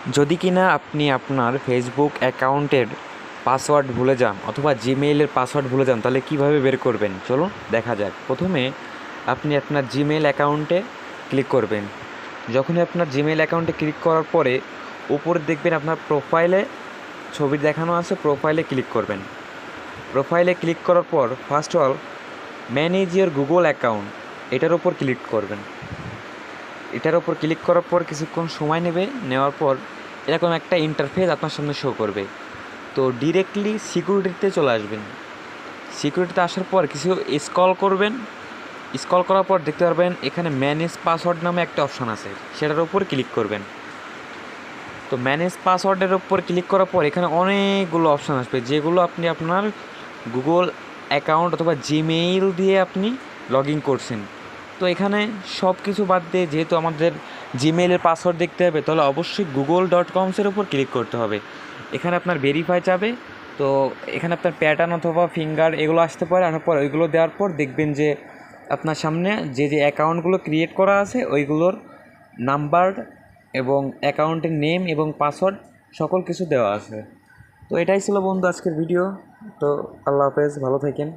যদি কিনা আপনি আপনার ফেসবুক অ্যাকাউন্টের পাসওয়ার্ড ভুলে যান অথবা জিমেইলের পাসওয়ার্ড ভুলে যান, তাহলে কীভাবে বের করবেন চলুন দেখা যাক। প্রথমে আপনি আপনার জিমেইল অ্যাকাউন্টে ক্লিক করবেন। যখনই আপনার জিমেইল অ্যাকাউন্টে ক্লিক করার পরে উপরে দেখবেন আপনার প্রোফাইলে ছবি দেখানো আছে, প্রোফাইলে ক্লিক করবেন। প্রোফাইলে ক্লিক করার পর first all manage your Google account এটার ওপর ক্লিক করবেন। এটার ওপর ক্লিক করার পর কিছুক্ষণ সময় নেওয়ার পর এরকম একটা ইন্টারফেস আপনার সামনে শো করবে। তো ডিরেক্টলি সিকিউরিটিতে চলে আসবেন। সিকিউরিটিতে আসার পর কিছু স্ক্রল করবেন। স্ক্রল করার পর দেখতে পারবেন এখানে ম্যানেজ পাসওয়ার্ড নামে একটা অপশান আছে, সেটার উপর ক্লিক করবেন। তো ম্যানেজ পাসওয়ার্ডের উপর ক্লিক করার পর এখানে অনেকগুলো অপশান আসবে, যেগুলো আপনি আপনার গুগল অ্যাকাউন্ট অথবা জিমেইল দিয়ে আপনি লগ ইন করছেন। তো এখানে সব কিছু বাদ দিয়ে যেহেতু আমাদের জিমেইলের পাসওয়ার্ড দেখতে হবে, তাহলে অবশ্যই google.coms-এর উপর ক্লিক করতে হবে। এখানে আপনার ভেরিফাই চাবে, তো এখানে আপনার প্যাটার্ন অথবা ফিঙ্গার এগুলো আসতে পারে। আসার পর ওইগুলো দেওয়ার পর দেখবেন যে আপনার সামনে যে অ্যাকাউন্টগুলো ক্রিয়েট করা আছে ওইগুলোর নাম্বার এবং অ্যাকাউন্টের নেম এবং পাসওয়ার্ড সকল কিছু দেওয়া আছে। তো এটাই ছিল বন্ধু আজকের ভিডিও। তো আল্লাহ হাফেজ, ভালো থাকেন।